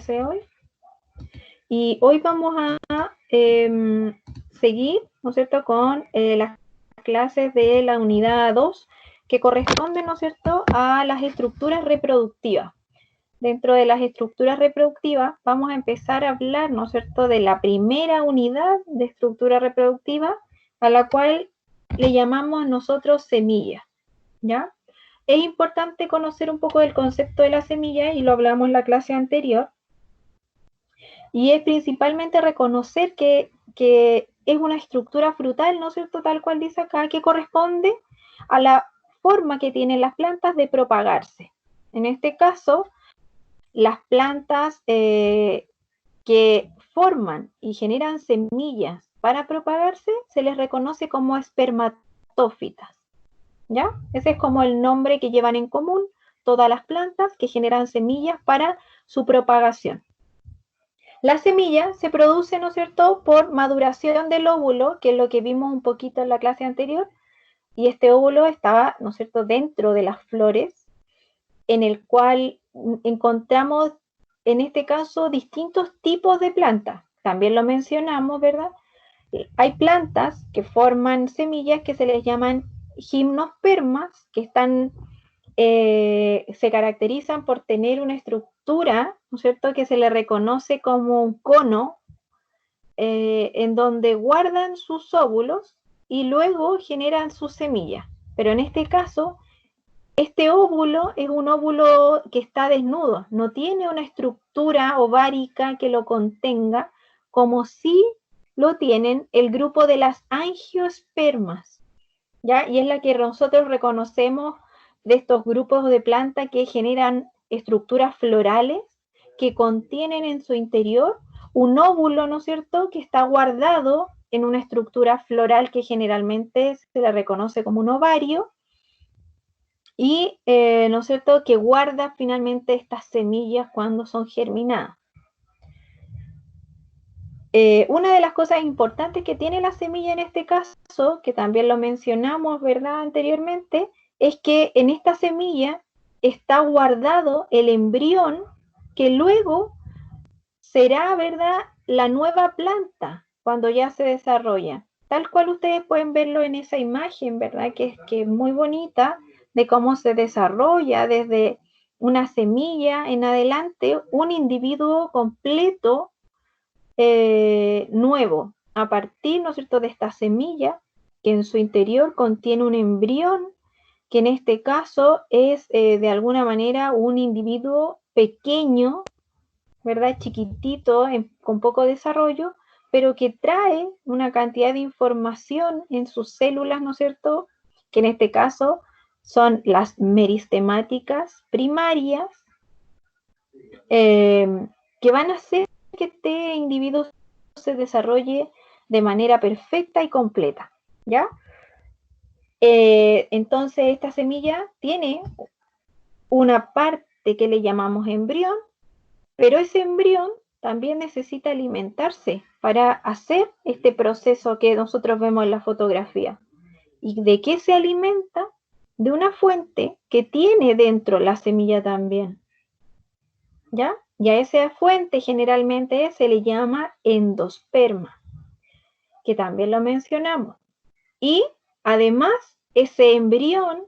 clase de hoy. Y hoy vamos a seguir, ¿no es cierto?, con las clases de la unidad 2 que corresponden, ¿no es cierto?, a las estructuras reproductivas. Dentro de las estructuras reproductivas vamos a empezar a hablar, ¿no es cierto?, de la primera unidad de estructura reproductiva, a la cual le llamamos nosotros semilla, ¿ya? Es importante conocer un poco del concepto de la semilla, y lo hablamos en la clase anterior, y es principalmente reconocer que es una estructura frutal, ¿no es cierto?, tal cual dice acá, que corresponde a la forma que tienen las plantas de propagarse. En este caso, las plantas que forman y generan semillas para propagarse se les reconoce como espermatófitas, ¿ya? Ese es como el nombre que llevan en común todas las plantas que generan semillas para su propagación. La semilla se produce, ¿no es cierto?, por maduración del óvulo, que es lo que vimos un poquito en la clase anterior, y este óvulo estaba, ¿no es cierto?, dentro de las flores, en el cual encontramos, en este caso, distintos tipos de plantas. También lo mencionamos, ¿verdad? Hay plantas que forman semillas que se les llaman gimnospermas, que están se caracterizan por tener una estructura, ¿no es cierto?, que se le reconoce como un cono, en donde guardan sus óvulos y luego generan sus semillas. Pero en este caso, este óvulo es un óvulo que está desnudo, no tiene una estructura ovárica que lo contenga, como sí lo tienen el grupo de las angiospermas, ¿ya? Y es la que nosotros reconocemos de estos grupos de plantas que generan estructuras florales que contienen en su interior un óvulo, ¿no es cierto?, que está guardado en una estructura floral que generalmente se le reconoce como un ovario, y, ¿no es cierto?, que guarda finalmente estas semillas cuando son germinadas. Una de las cosas importantes que tiene la semilla en este caso, que también lo mencionamos, ¿verdad?, anteriormente, es que en esta semilla está guardado el embrión que luego será, ¿verdad?, la nueva planta cuando ya se desarrolla. Tal cual ustedes pueden verlo en esa imagen, ¿verdad?, que es muy bonita, de cómo se desarrolla desde una semilla en adelante un individuo completo, nuevo, a partir, ¿no es cierto?, de esta semilla que en su interior contiene un embrión, que en este caso es de alguna manera un individuo pequeño, ¿verdad?, chiquitito, con poco desarrollo, pero que trae una cantidad de información en sus células, ¿no es cierto?, que en este caso son las meristemáticas primarias, que van a hacer que este individuo se desarrolle de manera perfecta y completa, ¿ya? Entonces esta semilla tiene una parte que le llamamos embrión, pero ese embrión también necesita alimentarse para hacer este proceso que nosotros vemos en la fotografía. ¿Y de qué se alimenta? De una fuente que tiene dentro la semilla también, ¿ya? Y a esa fuente generalmente se le llama endosperma, que también lo mencionamos. Y además, ese embrión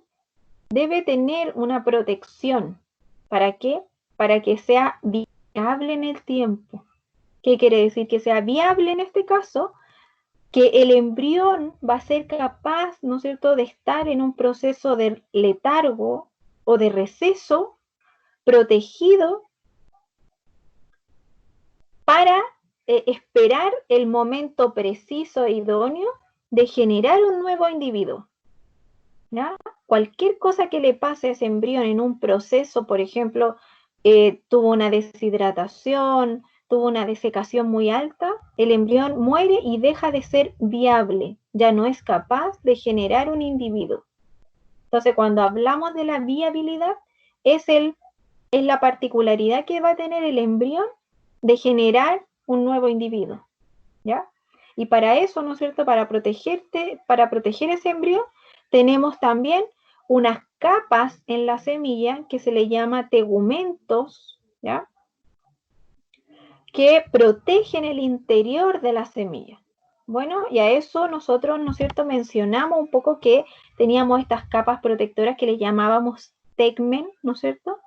debe tener una protección. ¿Para qué? Para que sea viable en el tiempo. ¿Qué quiere decir? Que sea viable en este caso, que el embrión va a ser capaz, ¿no es cierto?, de estar en un proceso de letargo o de receso, protegido, para esperar el momento preciso e idóneo de generar un nuevo individuo, ¿ya? Cualquier cosa que le pase a ese embrión en un proceso, por ejemplo, tuvo una deshidratación, tuvo una desecación muy alta, el embrión muere y deja de ser viable, ya no es capaz de generar un individuo. Entonces, cuando hablamos de la viabilidad, es la particularidad que va a tener el embrión de generar un nuevo individuo, ¿ya? Y para eso, ¿no es cierto?, para proteger ese embrión, tenemos también unas capas en la semilla que se le llama tegumentos, ¿ya? que protegen el interior de la semilla. Bueno, y a eso nosotros, ¿no es cierto?, mencionamos un poco que teníamos estas capas protectoras que les llamábamos tegmen, ¿no es cierto?,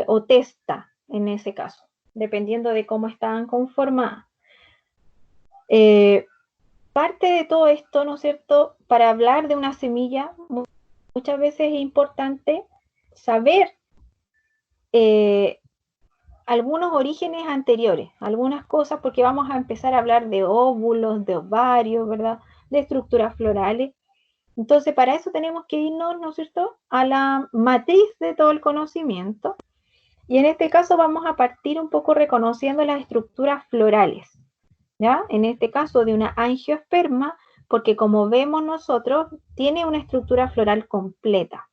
o testa en ese caso, dependiendo de cómo estaban conformadas. Parte de todo esto, ¿no es cierto?, para hablar de una semilla, muchas veces es importante saber algunos orígenes anteriores, algunas cosas, porque vamos a empezar a hablar de óvulos, de ovarios, ¿verdad?, de estructuras florales. Entonces, para eso tenemos que irnos, ¿no es cierto?, a la matriz de todo el conocimiento. Y en este caso vamos a partir un poco reconociendo las estructuras florales, ¿ya? En este caso de una angiosperma, porque como vemos nosotros, tiene una estructura floral completa.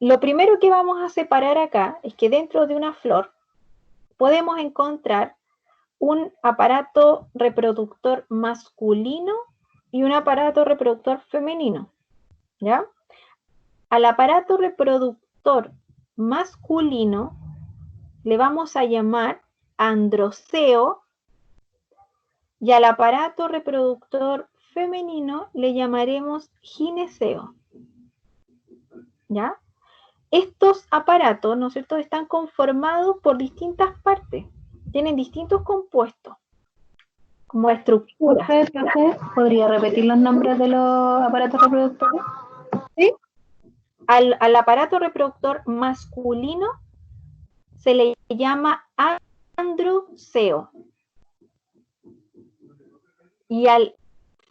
Lo primero que vamos a separar acá es que dentro de una flor podemos encontrar un aparato reproductor masculino y un aparato reproductor femenino, ¿ya? Al aparato reproductor masculino le vamos a llamar androceo y al aparato reproductor femenino le llamaremos gineceo, ¿ya? Estos aparatos, ¿no es cierto?, están conformados por distintas partes, tienen distintos compuestos, como estructuras. ¿Podría repetir los nombres de los aparatos reproductores? ¿Sí? Al aparato reproductor masculino se le llama androceo y al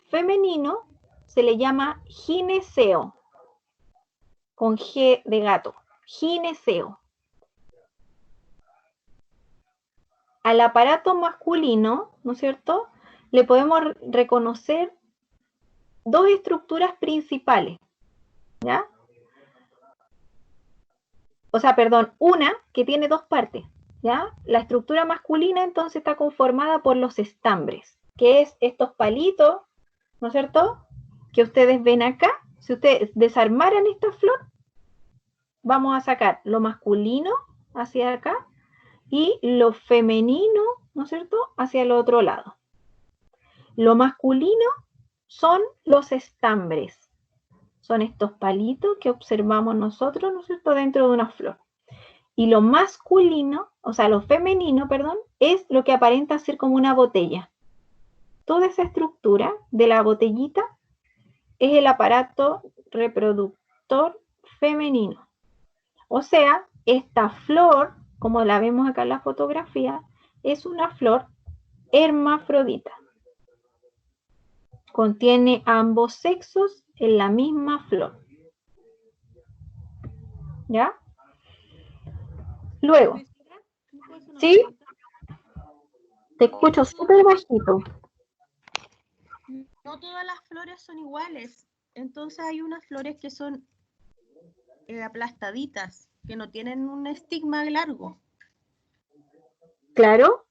femenino se le llama gineceo, con G de gato, gineceo. Al aparato masculino, ¿no es cierto?, le podemos reconocer dos estructuras principales, ¿ya? O sea, perdón, una que tiene dos partes, ¿ya? La estructura masculina entonces está conformada por los estambres, que es estos palitos, ¿no es cierto?, que ustedes ven acá. Si ustedes desarmaran esta flor, vamos a sacar lo masculino hacia acá y lo femenino, ¿no es cierto?, hacia el otro lado. Lo masculino son los estambres, son estos palitos que observamos nosotros, ¿no es cierto?, dentro de una flor. Y lo masculino, o sea, lo femenino, perdón, es lo que aparenta ser como una botella. Toda esa estructura de la botellita es el aparato reproductor femenino. O sea, esta flor, como la vemos acá en la fotografía, es una flor hermafrodita. Contiene ambos sexos en la misma flor. ¿Ya? Luego, ¿sí? Te escucho súper bajito. No todas las flores son iguales. Entonces hay unas flores que son aplastaditas, que no tienen un estigma largo. Claro,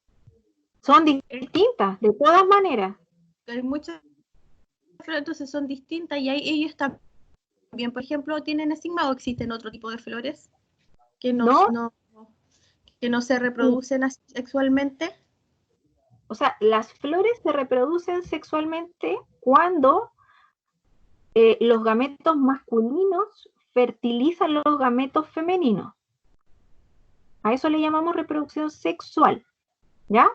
son distintas, de todas maneras. Hay muchas flores, entonces son distintas y ellos también, por ejemplo, tienen estigma o existen otro tipo de flores que que no se reproducen sexualmente. O sea, las flores se reproducen sexualmente cuando los gametos masculinos fertilizan los gametos femeninos. A eso le llamamos reproducción sexual, ¿ya?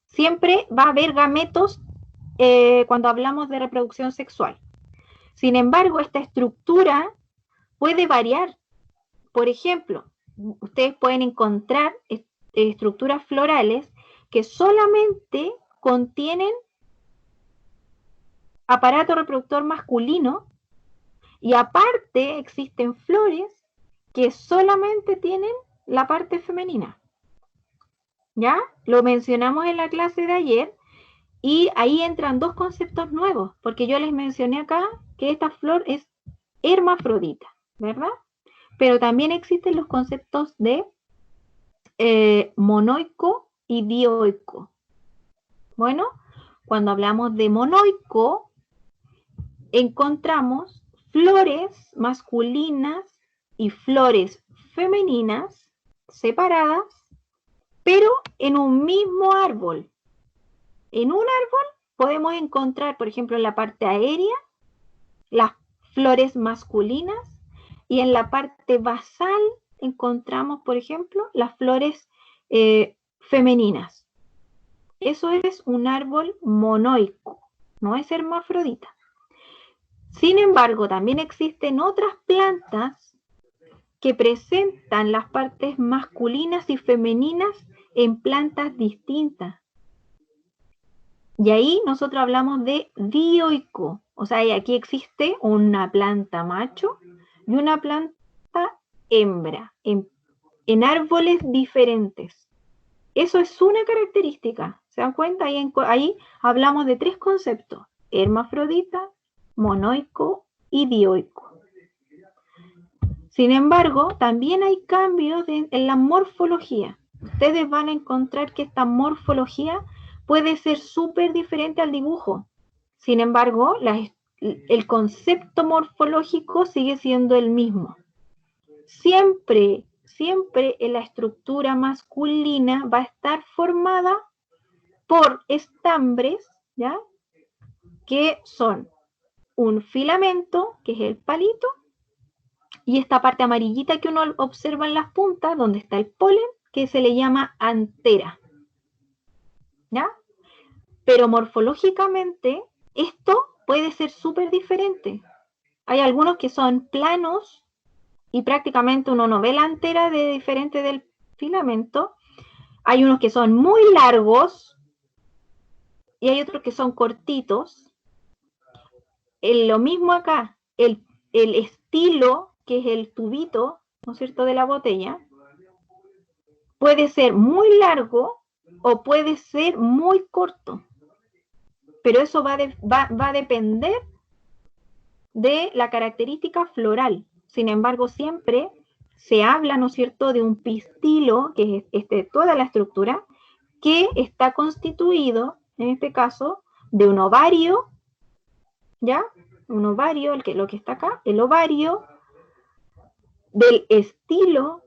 Siempre va a haber gametos cuando hablamos de reproducción sexual. Sin embargo, esta estructura puede variar. Por ejemplo, ustedes pueden encontrar estructuras florales que solamente contienen aparato reproductor masculino y aparte existen flores que solamente tienen la parte femenina. ¿Ya? Lo mencionamos en la clase de ayer y ahí entran dos conceptos nuevos, porque yo les mencioné acá que esta flor es hermafrodita, ¿verdad? Pero también existen los conceptos de monoico y dioico. Bueno, cuando hablamos de monoico, encontramos flores masculinas y flores femeninas separadas, pero en un mismo árbol. En un árbol podemos encontrar, por ejemplo, en la parte aérea, las flores masculinas, y en la parte basal encontramos, por ejemplo, las flores femeninas. Eso es un árbol monoico, no es hermafrodita. Sin embargo, también existen otras plantas que presentan las partes masculinas y femeninas en plantas distintas. Y ahí nosotros hablamos de dioico. O sea, aquí existe una planta macho y una planta hembra en árboles diferentes. Eso es una característica. ¿Se dan cuenta? Ahí hablamos de 3 conceptos: hermafrodita, monoico y dioico. Sin embargo, también hay cambios en la morfología. Ustedes van a encontrar que esta morfología puede ser súper diferente al dibujo. Sin embargo, el concepto morfológico sigue siendo el mismo. Siempre en la estructura masculina va a estar formada por estambres, ¿ya? Que son un filamento, que es el palito, y esta parte amarillita que uno observa en las puntas, donde está el polen, que se le llama antera. ¿Ya? Pero morfológicamente esto puede ser súper diferente. Hay algunos que son planos y prácticamente uno no ve la antera de diferente del filamento. Hay unos que son muy largos y hay otros que son cortitos. Lo mismo acá, el estilo, que es el tubito, ¿no es cierto?, de la botella, puede ser muy largo o puede ser muy corto. Pero eso va a depender de la característica floral. Sin embargo, siempre se habla, ¿no es cierto?, de un pistilo, que es toda la estructura, que está constituido, en este caso, de un ovario, ¿ya? Un ovario, lo que está acá, el ovario, del estilo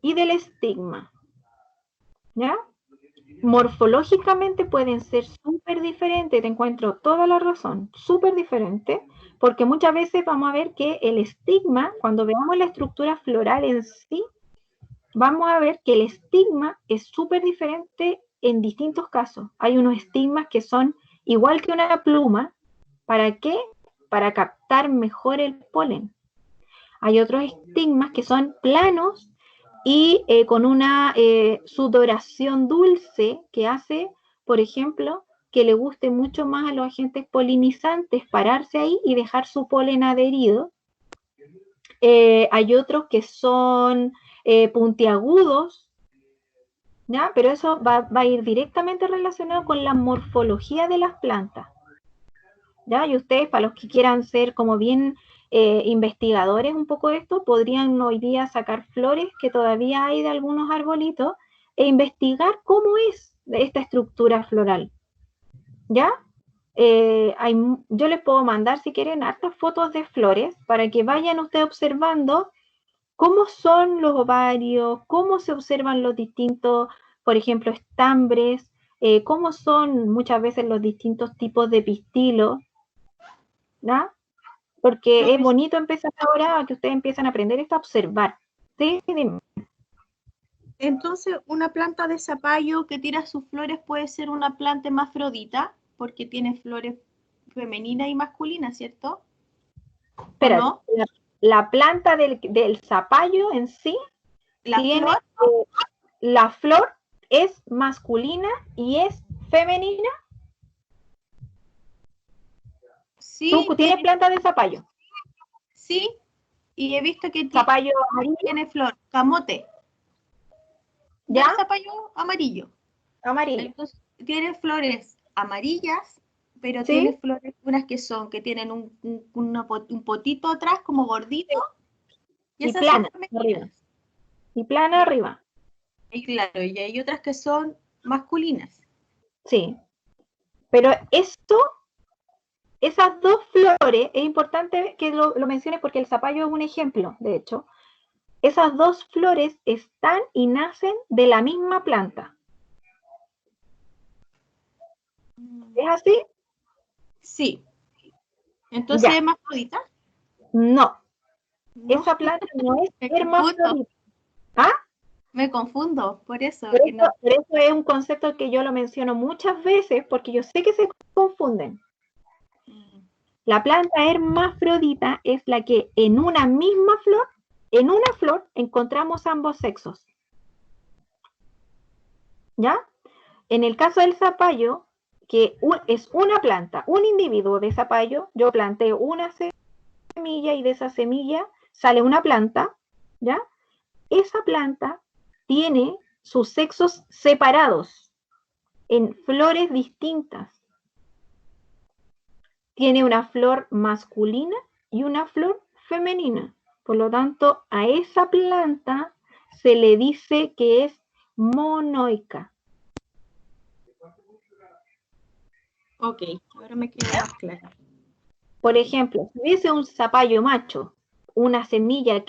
y del estigma, ¿ya? Morfológicamente pueden ser súper diferentes, te encuentro toda la razón, súper diferente, porque muchas veces vamos a ver que el estigma, cuando veamos la estructura floral en sí, vamos a ver que el estigma es súper diferente en distintos casos. Hay unos estigmas que son igual que una pluma. ¿Para qué? Para captar mejor el polen. Hay otros estigmas que son planos y con una sudoración dulce que hace, por ejemplo, que le guste mucho más a los agentes polinizantes pararse ahí y dejar su polen adherido. Hay otros que son puntiagudos, ¿ya? Pero eso va a ir directamente relacionado con la morfología de las plantas, ¿ya? Y ustedes, para los que quieran ser como bien investigadores un poco de esto, podrían hoy día sacar flores que todavía hay de algunos arbolitos e investigar cómo es esta estructura floral, ¿ya? Yo les puedo mandar, si quieren, hartas fotos de flores para que vayan ustedes observando cómo son los ovarios, cómo se observan los distintos, por ejemplo, estambres, cómo son muchas veces los distintos tipos de pistilos, ¿no? Porque es bonito empezar ahora a que ustedes empiezan a aprender esto, a observar. ¿Sí? Dime. Entonces, una planta de zapallo que tira sus flores puede ser una planta hermafrodita, porque tiene flores femeninas y masculinas, ¿cierto? Espera, ¿no? la planta del zapallo en sí tiene la flor es masculina y es femenina. Sí. ¿Tú tienes planta de zapallo? Sí, y he visto que zapallo amarillo tiene flor, camote. ¿Ya? Zapallo amarillo. Amarillo. Entonces, tiene flores amarillas, pero ¿Sí? tiene flores, unas que tienen un potito atrás, como gordito. Y plana arriba. Y plana arriba. Y claro, y hay otras que son masculinas. Sí. Pero esas dos flores, es importante que lo menciones porque el zapallo es un ejemplo, de hecho. esas dos flores están y nacen de la misma planta. ¿Es así? Sí. Entonces, Ya. ¿hermafrodita? No, No, esa planta no es me confundo. hermafrodita. ¿Ah? Me confundo, por eso. Por Que no. eso es un concepto que yo lo menciono muchas veces, porque yo sé que se confunden. La planta hermafrodita es la que en una misma flor, en una flor, encontramos ambos sexos. ¿Ya? En el caso del zapallo, que es una planta, un individuo de zapallo, yo planteo una semilla y de esa semilla sale una planta, ¿ya? Esa planta tiene sus sexos separados en flores distintas. Tiene una flor masculina y una flor femenina. Por lo tanto, a esa planta se le dice que es monoica. Ok, ahora me queda más claro. Por ejemplo, si hubiese un zapallo macho, una semilla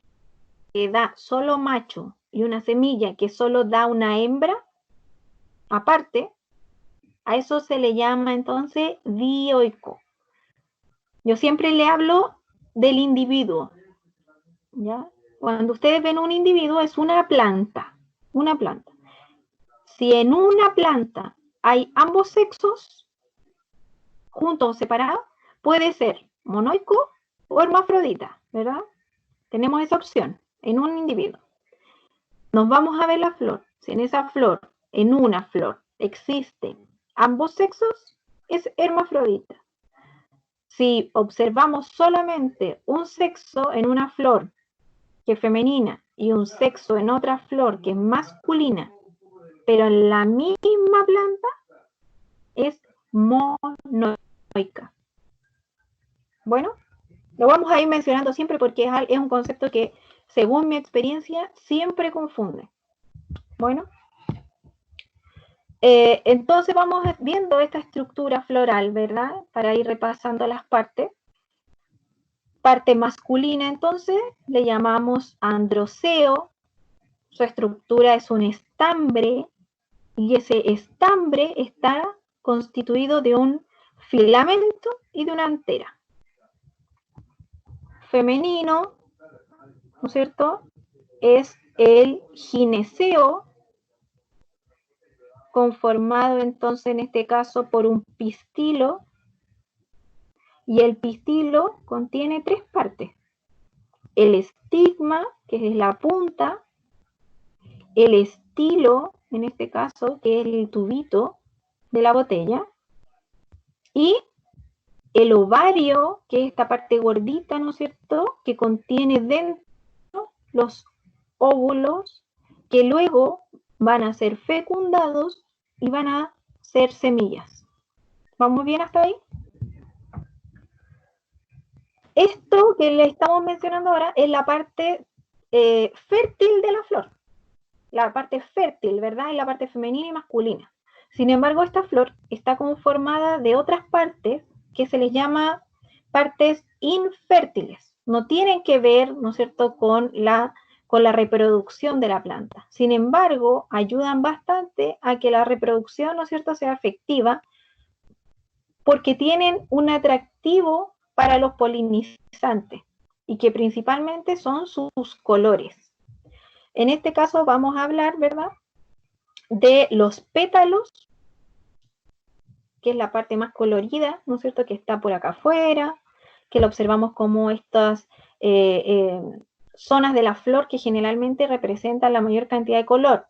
que da solo macho y una semilla que solo da una hembra, aparte, a eso se le llama entonces dioico. Yo siempre le hablo del individuo, ¿ya? Cuando ustedes ven un individuo es una planta, una planta. Si en una planta hay ambos sexos, juntos o separados, puede ser monoico o hermafrodita, ¿verdad? Tenemos esa opción en un individuo. Nos vamos a ver la flor. Si en esa flor, en una flor, existen ambos sexos, es hermafrodita. Si observamos solamente un sexo en una flor que es femenina y un sexo en otra flor que es masculina, pero en la misma planta, es monoica. Bueno, lo vamos a ir mencionando siempre porque es un concepto que, según mi experiencia, siempre confunde. Bueno, entonces vamos viendo esta estructura floral, ¿verdad? Para ir repasando las partes. Parte masculina, entonces, le llamamos androceo. Su estructura es un estambre y ese estambre está constituido de un filamento y de una antera. Femenino, ¿no es cierto? Es el gineceo, conformado entonces en este caso por un pistilo, y el pistilo contiene tres partes. El estigma, que es la punta, el estilo, en este caso, que es el tubito de la botella, y el ovario, que es esta parte gordita, ¿no es cierto?, que contiene dentro los óvulos que luego van a ser fecundados y van a ser semillas. ¿Vamos bien hasta ahí? Esto que le estamos mencionando ahora es la parte fértil de la flor. La parte fértil, ¿verdad? Es la parte femenina y masculina. Sin embargo, esta flor está conformada de otras partes que se les llama partes infértiles. No tienen que ver, ¿no es cierto?, con la reproducción de la planta. Sin embargo, ayudan bastante a que la reproducción, ¿no es cierto?, sea efectiva porque tienen un atractivo para los polinizantes y que principalmente son sus colores. En este caso vamos a hablar, ¿verdad?, de los pétalos, que es la parte más colorida, ¿no es cierto?, que está por acá afuera, que lo observamos como estas zonas de la flor que generalmente representan la mayor cantidad de color.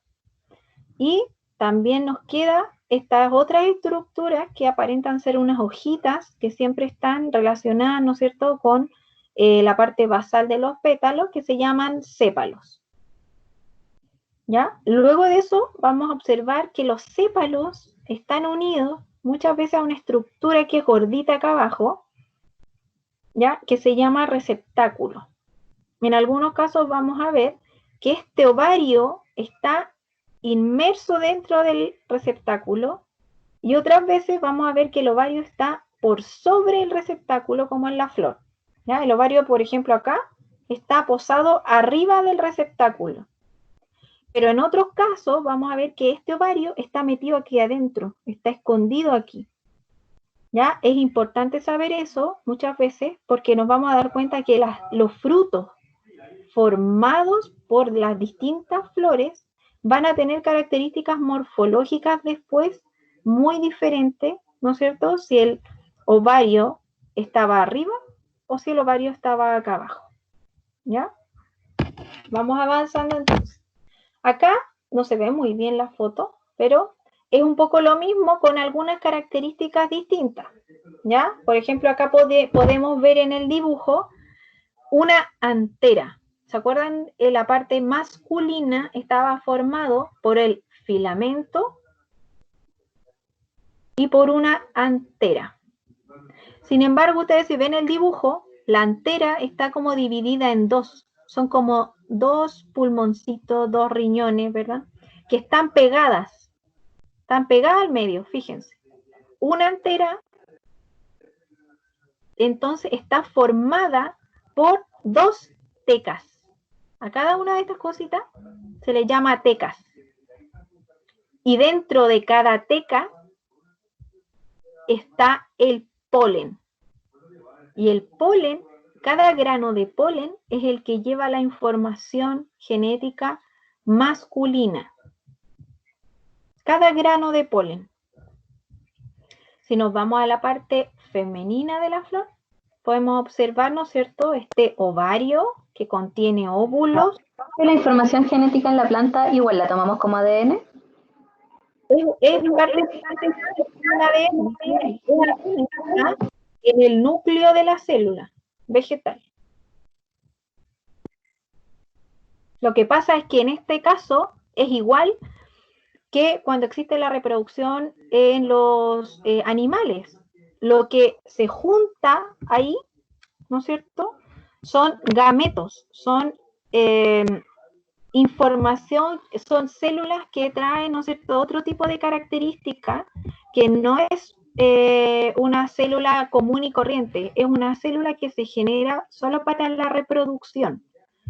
Y también nos queda estas otras estructuras que aparentan ser unas hojitas que siempre están relacionadas, ¿no es cierto?, con la parte basal de los pétalos, que se llaman sépalos. ¿Ya? Luego de eso vamos a observar que los sépalos están unidos muchas veces a una estructura que es gordita acá abajo, ¿ya?, que se llama receptáculo. En algunos casos vamos a ver que este ovario está inmerso dentro del receptáculo y otras veces vamos a ver que el ovario está por sobre el receptáculo, como en la flor. ¿Ya? El ovario, por ejemplo, acá está posado arriba del receptáculo. Pero en otros casos vamos a ver que este ovario está metido aquí adentro, está escondido aquí. ¿Ya? Es importante saber eso muchas veces porque nos vamos a dar cuenta que los frutos formados por las distintas flores van a tener características morfológicas después muy diferentes, ¿no es cierto? Si el ovario estaba arriba o si el ovario estaba acá abajo. ¿Ya? Vamos avanzando entonces. Acá no se ve muy bien la foto, pero es un poco lo mismo con algunas características distintas. ¿Ya? Por ejemplo, acá podemos ver en el dibujo una antera. ¿Se acuerdan? La parte masculina estaba formado por el filamento y por una antera. Sin embargo, ustedes si ven el dibujo, la antera está como dividida en dos. Son como dos pulmoncitos, dos riñones, ¿verdad? Que están pegadas al medio, fíjense. Una antera, entonces, está formada por dos tecas. A cada una de estas cositas se le llama tecas. Y dentro de cada teca está el polen. Y el polen, cada grano de polen es el que lleva la información genética masculina. Cada grano de polen. Si nos vamos a la parte femenina de la flor, podemos observar, ¿no es cierto?, este ovario que contiene óvulos. ¿La información genética en la planta igual la tomamos como ADN? Es parte del ADN, en el núcleo de la célula vegetal. Lo que pasa es que en este caso es igual que cuando existe la reproducción en los animales. Lo que se junta ahí, ¿no es cierto?, son gametos, son información, son células que traen, ¿no es cierto?, otro tipo de característica que no es una célula común y corriente, es una célula que se genera solo para la reproducción.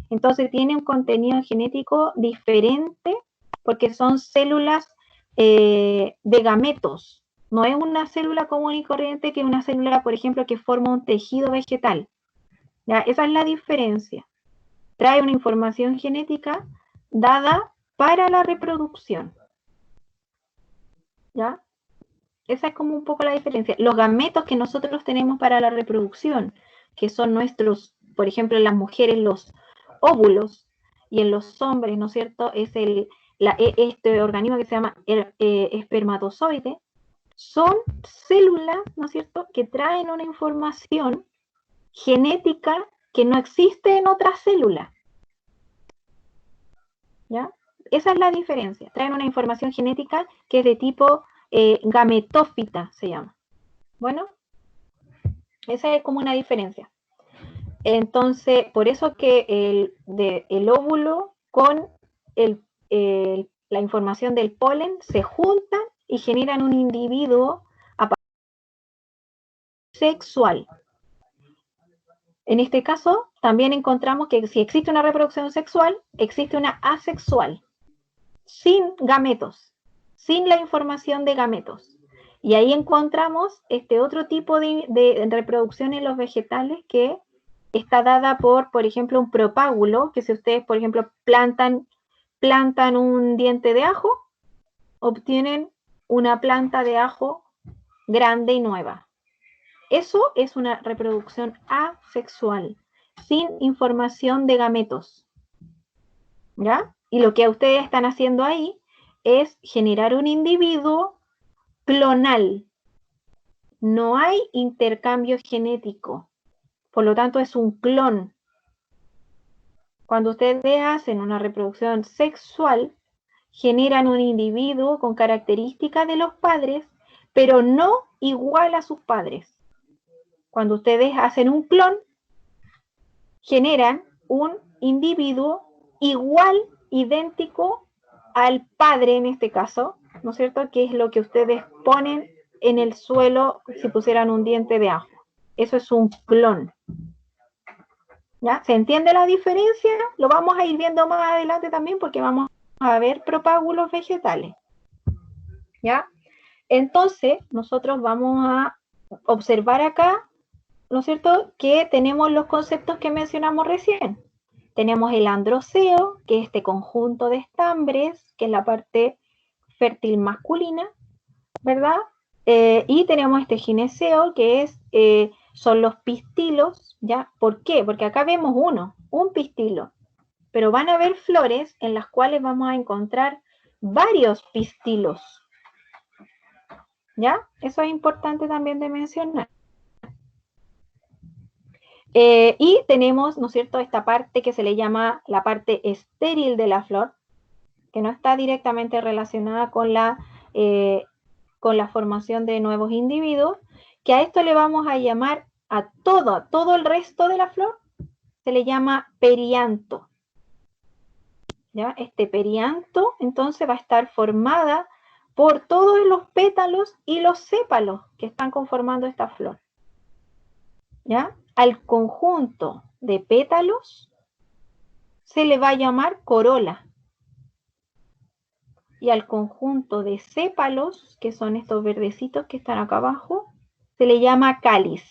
Entonces tiene un contenido genético diferente porque son células de gametos. No es una célula común y corriente que una célula, por ejemplo, que forma un tejido vegetal. ¿Ya? Esa es la diferencia. Trae una información genética dada para la reproducción. ¿Ya? Esa es como un poco la diferencia. Los gametos que nosotros tenemos para la reproducción, que son nuestros, por ejemplo, en las mujeres los óvulos y en los hombres, ¿no es cierto?, es este organismo que se llama espermatozoide, son células, ¿no es cierto?, que traen una información genética que no existe en otras células. ¿Ya? Esa es la diferencia. Traen una información genética que es de tipo gametófita, se llama. Bueno, esa es como una diferencia. Entonces, por eso que el óvulo con la información del polen se juntan y generan un individuo sexual. En este caso, también encontramos que si existe una reproducción sexual, existe una asexual, sin gametos, sin la información de gametos. Y ahí encontramos este otro tipo de reproducción en los vegetales que está dada por ejemplo, un propágulo, que si ustedes, por ejemplo, plantan un diente de ajo, obtienen una planta de ajo grande y nueva. Eso es una reproducción asexual, sin información de gametos. ¿Ya? Y lo que ustedes están haciendo ahí es generar un individuo clonal. No hay intercambio genético. Por lo tanto, es un clon. Cuando ustedes hacen una reproducción sexual, generan un individuo con características de los padres, pero no igual a sus padres. Cuando ustedes hacen un clon, generan un individuo igual, idéntico al padre en este caso, ¿no es cierto?, que es lo que ustedes ponen en el suelo si pusieran un diente de ajo. Eso es un clon. ¿Ya? ¿Se entiende la diferencia? Lo vamos a ir viendo más adelante también porque vamos a ver propágulos vegetales. ¿Ya? Entonces, nosotros vamos a observar acá, ¿no es cierto?, que tenemos los conceptos que mencionamos recién. Tenemos el androceo, que es este conjunto de estambres, que es la parte fértil masculina, ¿verdad? Y tenemos este gineceo, que es, son los pistilos, ¿ya? ¿Por qué? Porque acá vemos un pistilo, pero van a haber flores en las cuales vamos a encontrar varios pistilos, ¿ya? Eso es importante también de mencionar. Y tenemos, ¿no es cierto?, esta parte que se le llama la parte estéril de la flor, que no está directamente relacionada con la formación de nuevos individuos, que a esto le vamos a llamar a todo el resto de la flor, se le llama perianto. ¿Ya? Este perianto entonces va a estar formada por todos los pétalos y los sépalos que están conformando esta flor. ¿Ya? Al conjunto de pétalos se le va a llamar corola. Y al conjunto de sépalos, que son estos verdecitos que están acá abajo, se le llama cáliz.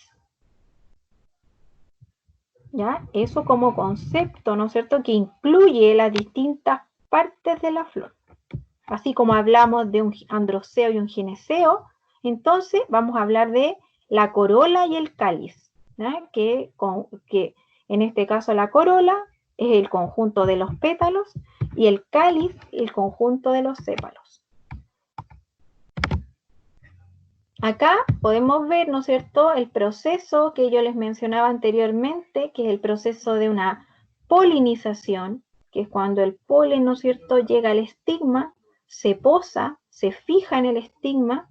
¿Ya? Eso como concepto, ¿no es cierto?, que incluye las distintas partes de la flor. Así como hablamos de un androceo y un gineceo, entonces vamos a hablar de la corola y el cáliz, ¿ya? Que en este caso la corola es el conjunto de los pétalos y el cáliz el conjunto de los sépalos. Acá podemos ver, ¿no es cierto?, el proceso que yo les mencionaba anteriormente, que es el proceso de una polinización, que es cuando el polen, ¿no es cierto?, llega al estigma, se posa, se fija en el estigma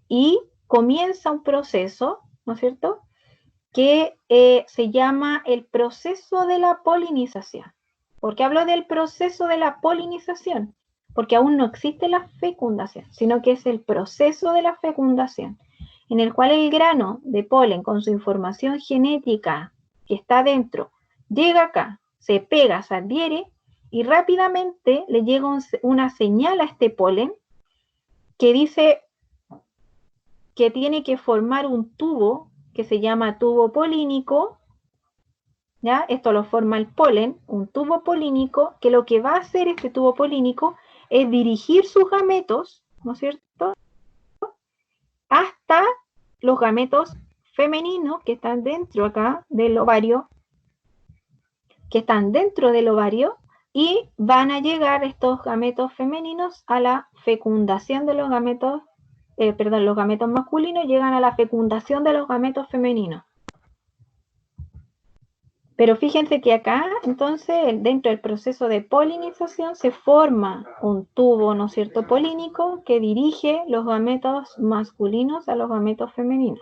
y comienza un proceso, ¿no es cierto?, que se llama el proceso de la polinización. ¿Por qué hablo del proceso de la polinización? Porque aún no existe la fecundación, sino que es el proceso de la fecundación, en el cual el grano de polen con su información genética que está dentro llega acá, se pega, se adhiere y rápidamente le llega una señal a este polen que dice que tiene que formar un tubo que se llama tubo polínico, ¿ya? Esto lo forma el polen, un tubo polínico, que lo que va a hacer este tubo polínico es dirigir sus gametos, ¿no es cierto?, hasta los gametos femeninos que están dentro acá del ovario, y van a llegar estos gametos femeninos a la fecundación de los gametos, los gametos masculinos llegan a la fecundación de los gametos femeninos. Pero fíjense que acá, entonces, dentro del proceso de polinización se forma un tubo, ¿no es cierto?, polínico que dirige los gametos masculinos a los gametos femeninos.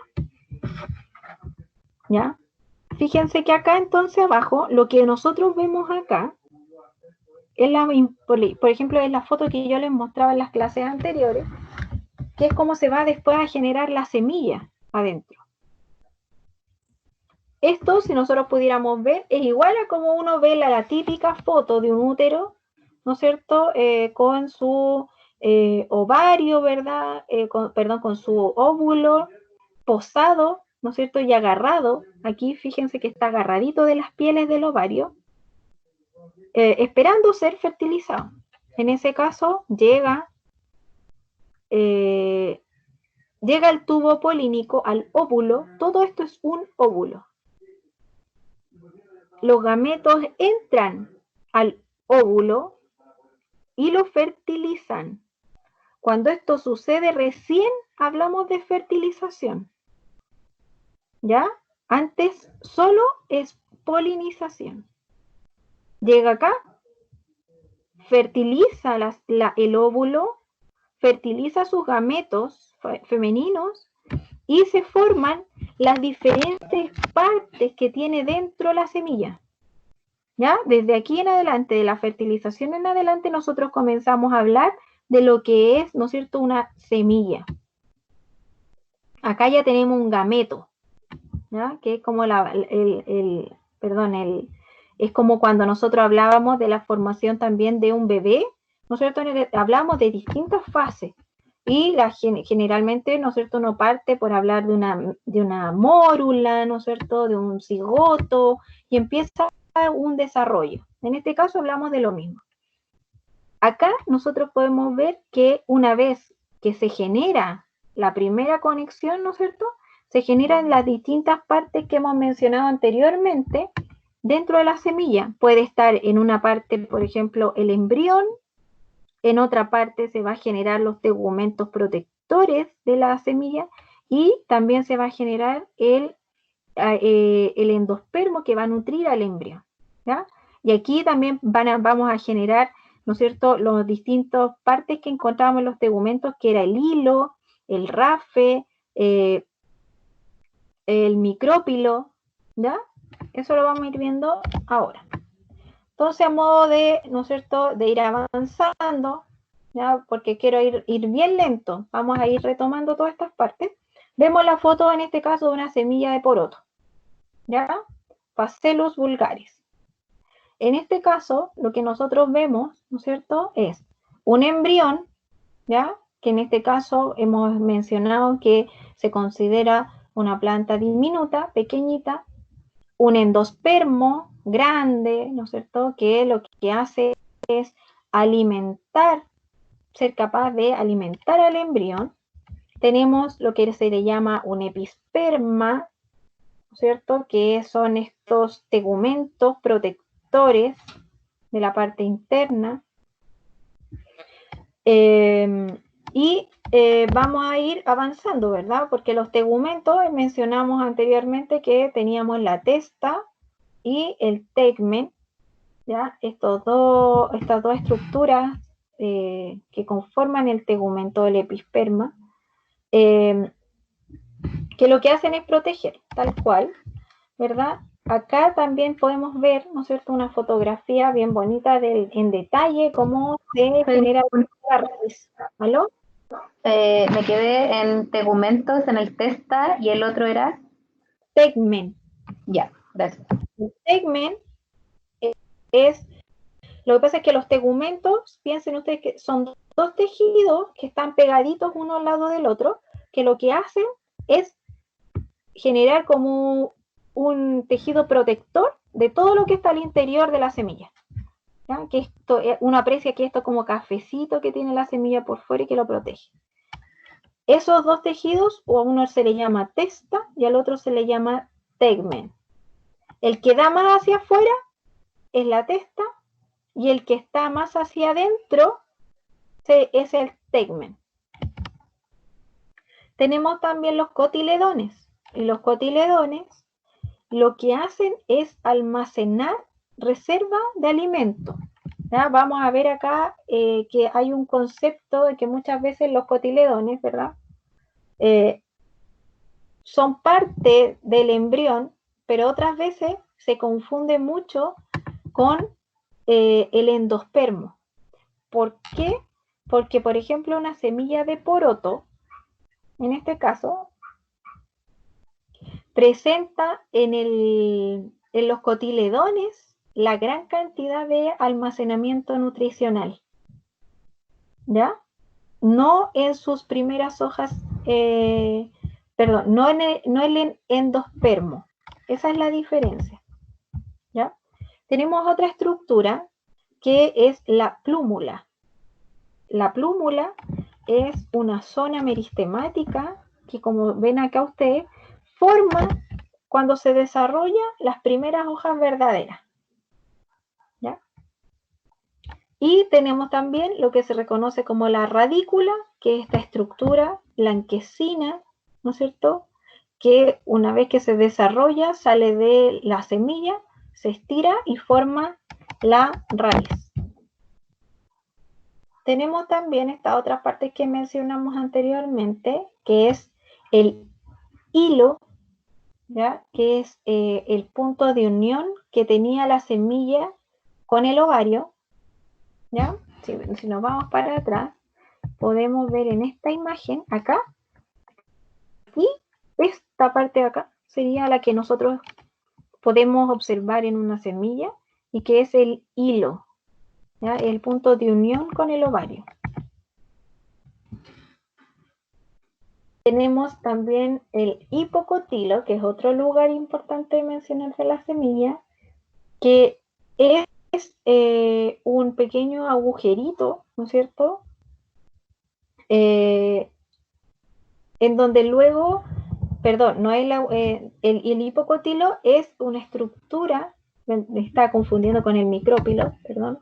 ¿Ya? Fíjense que acá, entonces, abajo, lo que nosotros vemos acá, es por ejemplo, es la foto que yo les mostraba en las clases anteriores, que es cómo se va después a generar la semilla adentro. Esto, si nosotros pudiéramos ver, es igual a como uno ve la típica foto de un útero, ¿no es cierto?, con su ovario, ¿verdad?, con su óvulo posado, ¿no es cierto?, y agarrado. Aquí fíjense que está agarradito de las pieles del ovario, esperando ser fertilizado. En ese caso llega el tubo polínico al óvulo. Todo esto es un óvulo. Los gametos entran al óvulo y lo fertilizan. Cuando esto sucede, recién hablamos de fertilización. ¿Ya? Antes solo es polinización. Llega acá, fertiliza el óvulo, fertiliza sus gametos femeninos y se forman las diferentes partes que tiene dentro la semilla. ¿Ya? Desde aquí en adelante, de la fertilización en adelante, nosotros comenzamos a hablar de lo que es, ¿no es cierto?, una semilla. Acá ya tenemos un gameto, ¿ya?, que es como Es como cuando nosotros hablábamos de la formación también de un bebé, ¿no es cierto? Hablamos de distintas fases. Y generalmente, ¿no es cierto?, uno parte por hablar de una mórula, ¿no es cierto?, de un cigoto, y empieza un desarrollo. En este caso hablamos de lo mismo. Acá nosotros podemos ver que una vez que se genera la primera conexión, ¿no es cierto?, se generan las distintas partes que hemos mencionado anteriormente dentro de la semilla. Puede estar en una parte, por ejemplo, el embrión, en otra parte se va a generar los tegumentos protectores de la semilla y también se va a generar el endospermo que va a nutrir al embrión, ¿ya? Y aquí también vamos a generar, ¿no es cierto?, los distintos partes que encontrábamos en los tegumentos, que era el hilo, el rafe, el micrópilo, ¿ya? Eso lo vamos a ir viendo ahora. Entonces, a modo de, ¿no es cierto?, de ir avanzando, ¿ya? Porque quiero ir bien lento, vamos a ir retomando todas estas partes. Vemos la foto, en este caso, de una semilla de poroto, ¿ya? Phaceolus vulgaris. En este caso, lo que nosotros vemos, ¿no es cierto?, es un embrión, ¿ya? Que en este caso hemos mencionado que se considera una planta diminuta, pequeñita, un endospermo grande, ¿no es cierto?, que lo que hace es alimentar, ser capaz de alimentar al embrión. Tenemos lo que se le llama un episperma, ¿no es cierto?, que son estos tegumentos protectores de la parte interna. Vamos a ir avanzando, ¿verdad? Porque los tegumentos, mencionamos anteriormente que teníamos la testa y el tegmen, ¿ya? Estas dos estructuras que conforman el tegumento del episperma, que lo que hacen es proteger, tal cual, ¿verdad? Acá también podemos ver, ¿no es cierto?, una fotografía bien bonita en detalle cómo se genera la raíz. ¿Aló? Me quedé en tegumentos, en el testa, y el otro era... Tegmen. Ya, gracias. El tegmen es... Lo que pasa es que los tegumentos, piensen ustedes que son dos tejidos que están pegaditos uno al lado del otro, que lo que hacen es generar como un tejido protector de todo lo que está al interior de la semilla. ¿Ya? Que esto, uno aprecia que esto como cafecito que tiene la semilla por fuera y que lo protege. Esos dos tejidos, o a uno se le llama testa y al otro se le llama tegmen. El que da más hacia afuera es la testa y el que está más hacia adentro es el tegmen. Tenemos también los cotiledones. Y los cotiledones lo que hacen es almacenar reserva de alimento. ¿Ya? Vamos a ver acá que hay un concepto de que muchas veces los cotiledones, ¿verdad?, son parte del embrión, pero otras veces se confunde mucho con el endospermo. ¿Por qué? Porque, por ejemplo, una semilla de poroto, en este caso, presenta en los cotiledones la gran cantidad de almacenamiento nutricional, ¿ya? No en sus primeras hojas, no en el endospermo. Esa es la diferencia, ¿ya? Tenemos otra estructura que es la plúmula. La plúmula es una zona meristemática que, como ven acá ustedes, forma cuando se desarrolla las primeras hojas verdaderas, ¿ya? Y tenemos también lo que se reconoce como la radícula, que es esta estructura blanquecina, ¿no es cierto?, que una vez que se desarrolla, sale de la semilla, se estira y forma la raíz. Tenemos también esta otra parte que mencionamos anteriormente, que es el hilo, ¿ya?, que es el punto de unión que tenía la semilla con el ovario, ¿ya? Si nos vamos para atrás, podemos ver en esta imagen, acá, y esta parte de acá sería la que nosotros podemos observar en una semilla, y que es el hilo, ¿ya? El punto de unión con el ovario. Tenemos también el hipocotilo, que es otro lugar importante de mencionar de la semilla, que es un pequeño agujerito, ¿no es cierto? En donde luego, perdón, no es el hipocotilo es una estructura, me está confundiendo con el micrópilo, perdón.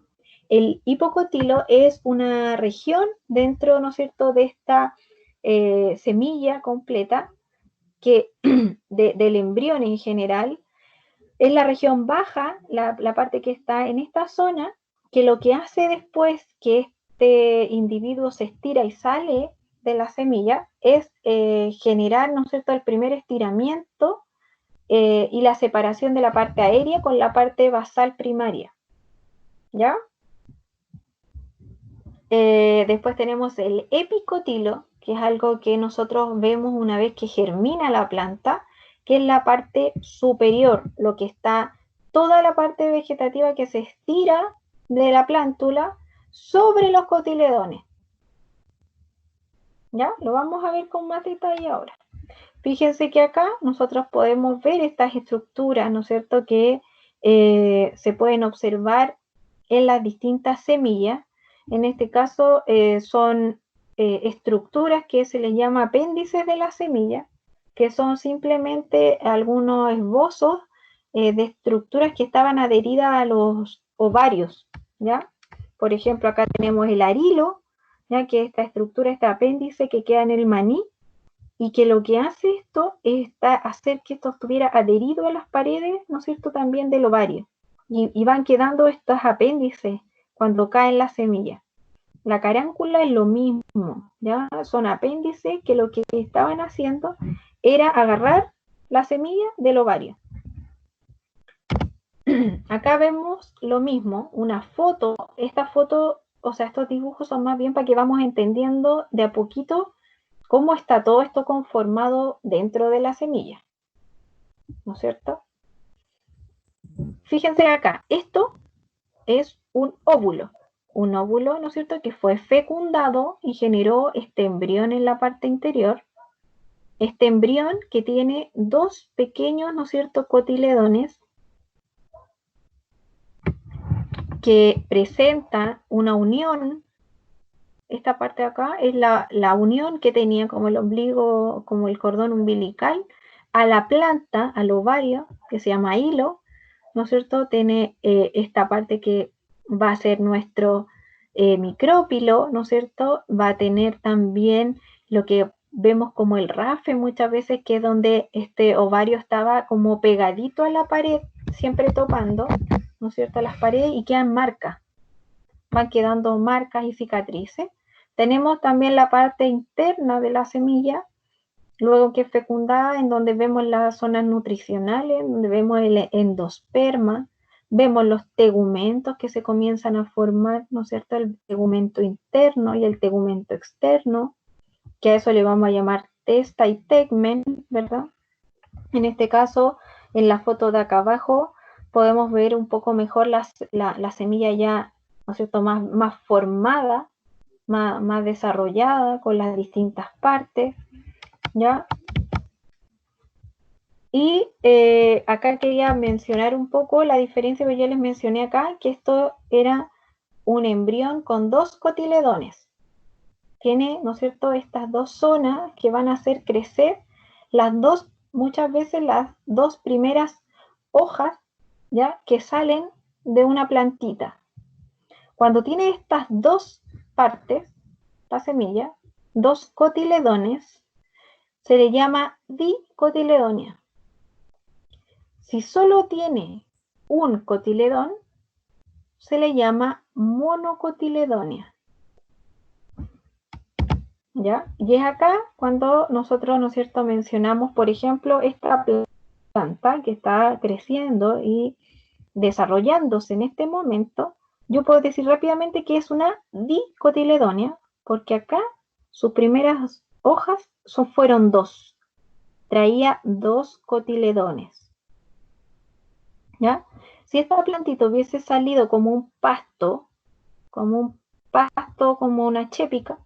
El hipocotilo es una región dentro, ¿no es cierto?, de esta semilla completa que del embrión en general, es la región baja, la parte que está en esta zona, que lo que hace después que este individuo se estira y sale de la semilla es generar, ¿no es cierto?, el primer estiramiento y la separación de la parte aérea con la parte basal primaria. ¿Ya? Después tenemos el epicotilo, que es algo que nosotros vemos una vez que germina la planta, que es la parte superior, lo que está, toda la parte vegetativa que se estira de la plántula sobre los cotiledones. ¿Ya? Lo vamos a ver con más detalle ahora. Fíjense que acá nosotros podemos ver estas estructuras, ¿no es cierto?, que se pueden observar en las distintas semillas. En este caso son estructuras que se les llama apéndices de la semilla, que son simplemente algunos esbozos de estructuras que estaban adheridas a los ovarios, ¿ya? Por ejemplo, acá tenemos el arilo, ya que esta estructura, este apéndice que queda en el maní, y que lo que hace esto es hacer que esto estuviera adherido a las paredes, ¿no es cierto?, también del ovario. Y van quedando estos apéndices cuando caen las semillas. La caráncula es lo mismo, ¿ya? Son apéndices que lo que estaban haciendo era agarrar la semilla del ovario. Acá vemos lo mismo, una foto. Esta foto, o sea, estos dibujos son más bien para que vamos entendiendo de a poquito cómo está todo esto conformado dentro de la semilla, ¿no es cierto? Fíjense acá, esto es un óvulo, ¿no es cierto?, que fue fecundado y generó este embrión en la parte interior. Este embrión que tiene dos pequeños, ¿no es cierto?, cotiledones que presenta una unión. Esta parte de acá es la unión que tenía como el ombligo, como el cordón umbilical, a la planta, al ovario, que se llama hilo, ¿no es cierto? Tiene esta parte que va a ser nuestro micrópilo, ¿no es cierto? Va a tener también lo que vemos como el rafe muchas veces, que es donde este ovario estaba como pegadito a la pared, siempre topando, ¿no es cierto?, las paredes, y quedan marcas, van quedando marcas y cicatrices. Tenemos también la parte interna de la semilla, luego que es fecundada, en donde vemos las zonas nutricionales, donde vemos el endosperma, vemos los tegumentos que se comienzan a formar, ¿no es cierto?, el tegumento interno y el tegumento externo, que a eso le vamos a llamar testa y tegmen, ¿verdad? En este caso, en la foto de acá abajo, podemos ver un poco mejor la semilla ya, ¿no es cierto?, más formada, más desarrollada, con las distintas partes, ¿ya? Y acá quería mencionar un poco la diferencia que yo les mencioné acá, que esto era un embrión con dos cotiledones. Tiene, ¿no es cierto?, estas dos zonas que van a hacer crecer muchas veces las dos primeras hojas, ¿ya?, que salen de una plantita. Cuando tiene estas dos partes, la semilla, dos cotiledones, se le llama dicotiledonia. Si solo tiene un cotiledón, se le llama monocotiledonia. ¿Ya? Y es acá cuando nosotros, ¿no es cierto?, mencionamos, por ejemplo, esta planta que está creciendo y desarrollándose en este momento. Yo puedo decir rápidamente que es una dicotiledonia, porque acá sus primeras hojas fueron dos. Traía dos cotiledones. ¿Ya? Si esta plantita hubiese salido como un pasto, como una chépica,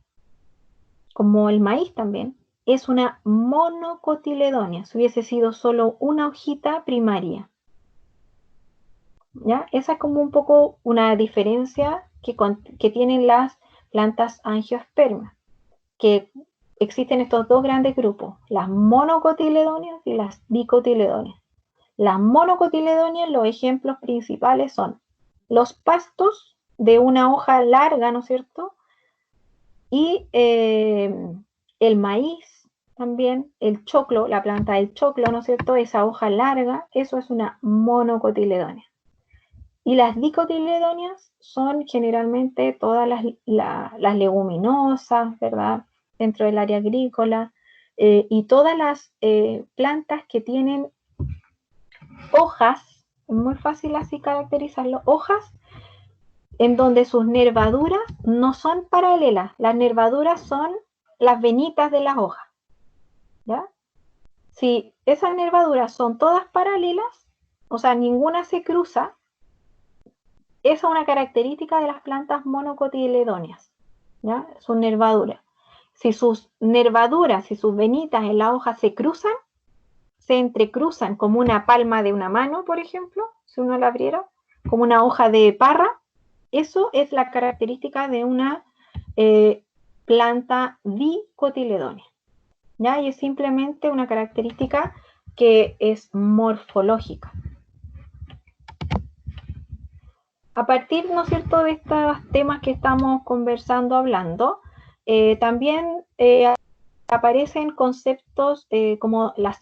como el maíz también, es una monocotiledonia. Si hubiese sido solo una hojita primaria. ¿Ya? Esa es como un poco una diferencia que tienen las plantas angiospermas, que existen estos dos grandes grupos, las monocotiledonias y las dicotiledonias. Las monocotiledonias, los ejemplos principales son los pastos de una hoja larga, ¿no es cierto? Y el maíz también, el choclo, la planta del choclo, ¿no es cierto? Esa hoja larga, eso es una monocotiledonia. Y las dicotiledonias son generalmente todas las leguminosas, ¿verdad? Dentro del área agrícola, y todas las plantas que tienen hojas, es muy fácil así caracterizarlo, hojas en donde sus nervaduras no son paralelas, las nervaduras son las venitas de las hojas, ¿ya? Si esas nervaduras son todas paralelas, o sea, ninguna se cruza, esa es una característica de las plantas monocotiledóneas, ¿ya? Sus nervaduras. Si sus nervaduras, si sus venitas en la hoja se cruzan, se entrecruzan como una palma de una mano, por ejemplo, si uno la abriera, como una hoja de parra, eso es la característica de una planta dicotiledónea, ¿ya? Y es simplemente una característica que es morfológica. A partir, ¿no es cierto?, de estos temas que estamos conversando, hablando, también aparecen conceptos como las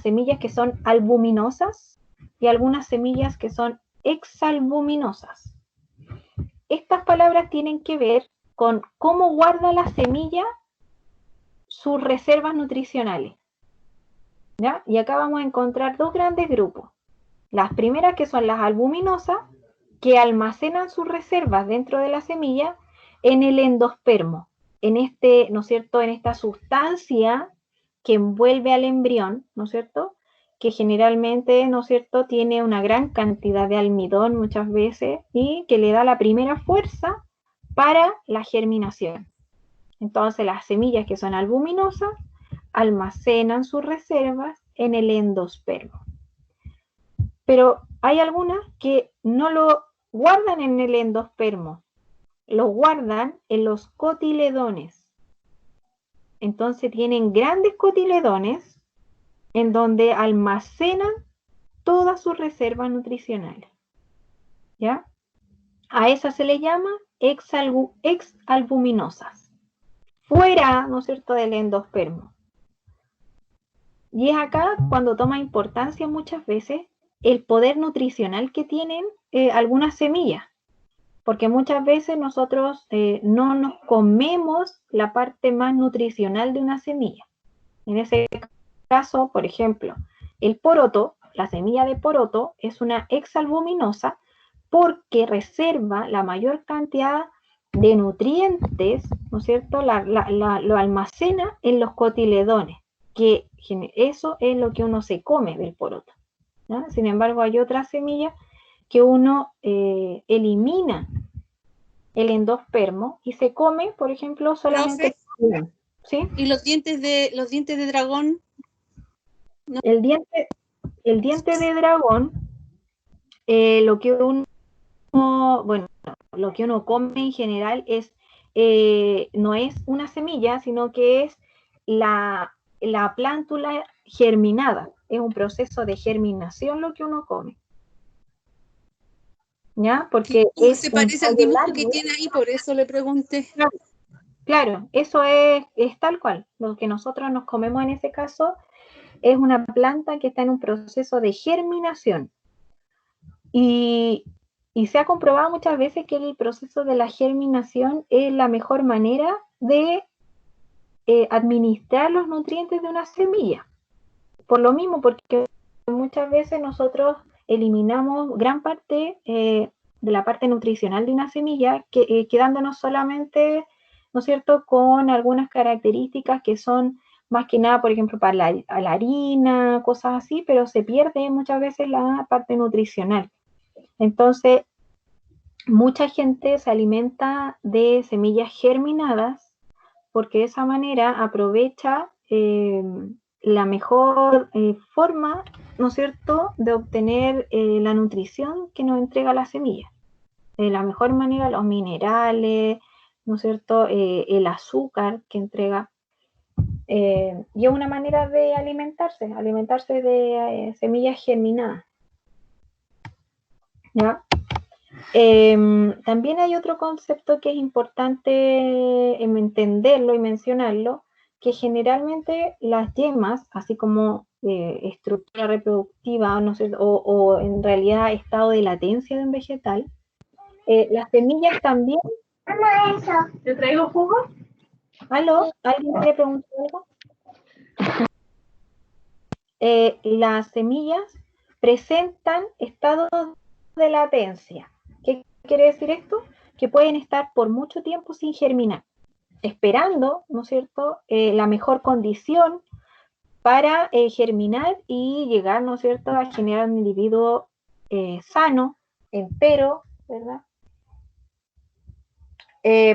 semillas que son albuminosas y algunas semillas que son exalbuminosas. Estas palabras tienen que ver con cómo guarda la semilla sus reservas nutricionales, ¿ya? Y acá vamos a encontrar dos grandes grupos. Las primeras, que son las albuminosas, que almacenan sus reservas dentro de la semilla en el endospermo, en este, ¿no es cierto?, en esta sustancia que envuelve al embrión, ¿no es cierto?, que generalmente, ¿no es cierto?, tiene una gran cantidad de almidón muchas veces y que le da la primera fuerza para la germinación. Entonces las semillas que son albuminosas almacenan sus reservas en el endospermo. Pero hay algunas que no lo guardan en el endospermo, lo guardan en los cotiledones. Entonces tienen grandes cotiledones en donde almacenan todas sus reservas nutricionales, ¿ya? A esas se le llama exalbuminosas, fuera, ¿no es cierto?, del endospermo. Y es acá cuando toma importancia muchas veces el poder nutricional que tienen algunas semillas, porque muchas veces nosotros no nos comemos la parte más nutricional de una semilla. En ese caso, por ejemplo, el poroto, la semilla de poroto, es una exalbuminosa porque reserva la mayor cantidad de nutrientes, ¿no es cierto? Lo almacena en los cotiledones, que eso es lo que uno se come del poroto, ¿no? Sin embargo, hay otras semillas que uno elimina el endospermo y se come, por ejemplo, solamente una. ¿Sí? ¿Y los dientes de dragón? ¿No? El diente de dragón, lo que uno come en general es no es una semilla, sino que es la plántula germinada. Es un proceso de germinación lo que uno come, ¿ya? Porque se parece al dibujo que tiene ahí, por eso le pregunté. Claro, eso es tal cual. Lo que nosotros nos comemos en ese caso es una planta que está en un proceso de germinación. Y se ha comprobado muchas veces que el proceso de la germinación es la mejor manera de administrar los nutrientes de una semilla. Por lo mismo, porque muchas veces nosotros eliminamos gran parte de la parte nutricional de una semilla, quedándonos solamente, ¿no es cierto?, con algunas características que son más que nada, por ejemplo, para la harina, cosas así, pero se pierde muchas veces la parte nutricional. Entonces, mucha gente se alimenta de semillas germinadas porque de esa manera aprovecha la mejor forma, ¿no es cierto?, de obtener la nutrición que nos entrega la semilla. De la mejor manera, los minerales, ¿no es cierto?, el azúcar que entrega. Y es una manera de alimentarse de semillas germinadas. ¿Ya? También hay otro concepto que es importante entenderlo y mencionarlo, que generalmente las yemas, así como estructura reproductiva, no sé, o en realidad estado de latencia de un vegetal, las semillas también... ¿Te traigo jugo? ¿Aló? ¿Alguien quiere preguntar algo? Las semillas presentan estados de latencia. ¿Qué quiere decir esto? Que pueden estar por mucho tiempo sin germinar, esperando, ¿no es cierto?, la mejor condición para germinar y llegar, ¿no es cierto?, a generar un individuo sano, entero, ¿verdad?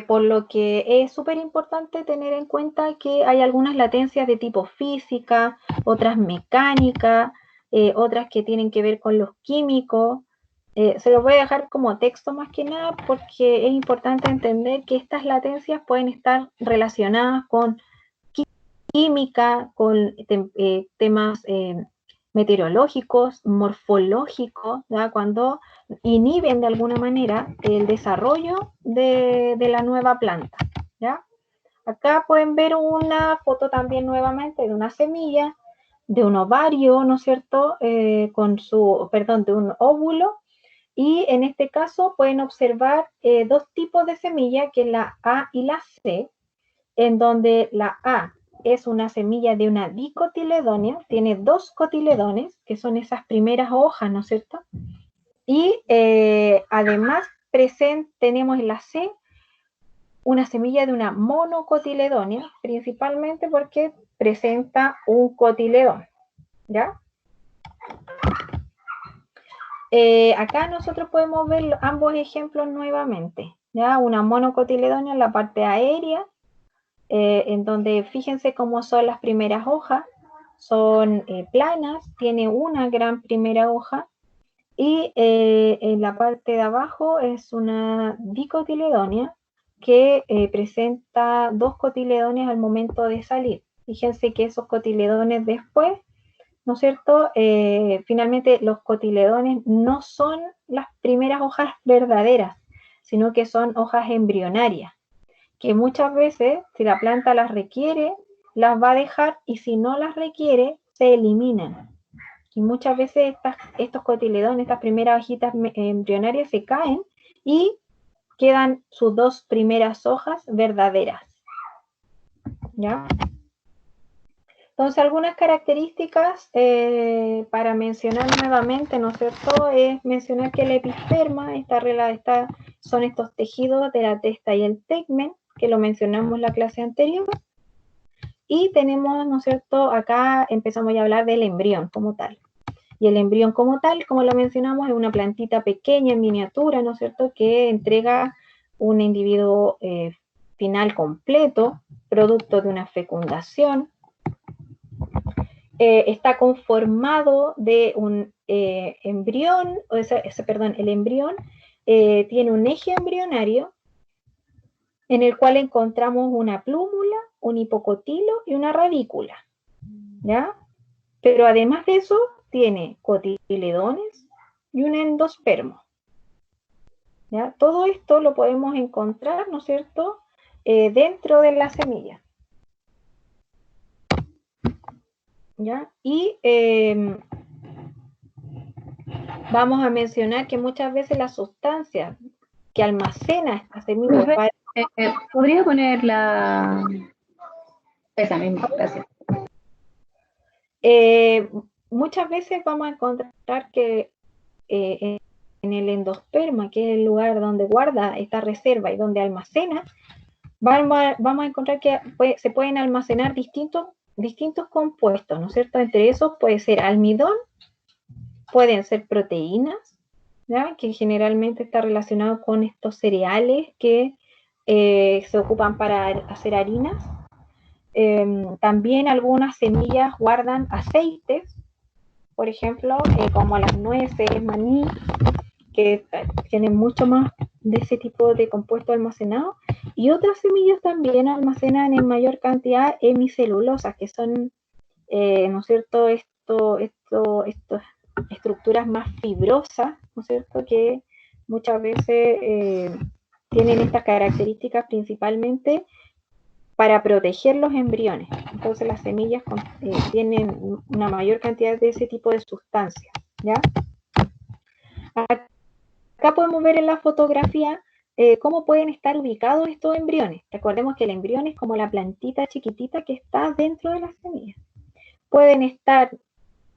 Por lo que es súper importante tener en cuenta que hay algunas latencias de tipo física, otras mecánicas, otras que tienen que ver con los químicos. Se los voy a dejar como texto más que nada porque es importante entender que estas latencias pueden estar relacionadas con química, con temas meteorológicos, morfológicos, ¿ya? Cuando inhiben de alguna manera el desarrollo de la nueva planta, ¿ya? Acá pueden ver una foto también nuevamente de una semilla, de un ovario, ¿no es cierto?, de un óvulo, y en este caso pueden observar dos tipos de semilla, que es la A y la C, en donde la A es una semilla de una dicotiledónea, tiene dos cotiledones, que son esas primeras hojas, ¿no es cierto? Y además tenemos en la C una semilla de una monocotiledónea, principalmente porque presenta un cotiledón, ¿ya? Acá nosotros podemos ver ambos ejemplos nuevamente, ¿ya? Una monocotiledónea en la parte aérea, en donde fíjense cómo son las primeras hojas, son planas, tiene una gran primera hoja, y en la parte de abajo es una dicotiledónea que presenta dos cotiledones al momento de salir. Fíjense que esos cotiledones después, ¿no es cierto? Finalmente los cotiledones no son las primeras hojas verdaderas, sino que son hojas embrionarias, que muchas veces, si la planta las requiere, las va a dejar, y si no las requiere, se eliminan. Y muchas veces estos cotiledones, estas primeras hojitas embrionarias, se caen y quedan sus dos primeras hojas verdaderas, ¿ya? Entonces, algunas características para mencionar nuevamente, ¿no es cierto?, es mencionar que el episperma son estos tejidos de la testa y el tegmen, que lo mencionamos en la clase anterior, y tenemos, ¿no es cierto?, acá empezamos ya a hablar del embrión como tal. Y el embrión como tal, como lo mencionamos, es una plantita pequeña en miniatura, ¿no es cierto?, que entrega un individuo final completo, producto de una fecundación. Está conformado de un embrión, el embrión tiene un eje embrionario en el cual encontramos una plúmula, un hipocotilo y una radícula, ¿ya? Pero además de eso, tiene cotiledones y un endospermo, ¿ya? Todo esto lo podemos encontrar, ¿no es cierto?, dentro de la semilla, ¿ya? Y vamos a mencionar que muchas veces las sustancias que almacena esta semilla... ¿Podría poner esa misma? Gracias. Muchas veces vamos a encontrar que en el endosperma, que es el lugar donde guarda esta reserva y donde almacena, vamos a encontrar que se pueden almacenar distintos compuestos, ¿no es cierto? Entre esos puede ser almidón, pueden ser proteínas, ¿ya? Que generalmente está relacionado con estos cereales que se ocupan para hacer harinas. También algunas semillas guardan aceites, por ejemplo, como las nueces, maní, que tienen mucho más de ese tipo de compuesto almacenado, y otras semillas también almacenan en mayor cantidad hemicelulosas, que son, ¿no es cierto?, estas estructuras más fibrosas, ¿no es cierto?, que muchas veces tienen estas características principalmente para proteger los embriones. Entonces las semillas tienen una mayor cantidad de ese tipo de sustancias, ¿ya? Acá podemos ver en la fotografía cómo pueden estar ubicados estos embriones. Recordemos que el embrión es como la plantita chiquitita que está dentro de la semilla. Pueden estar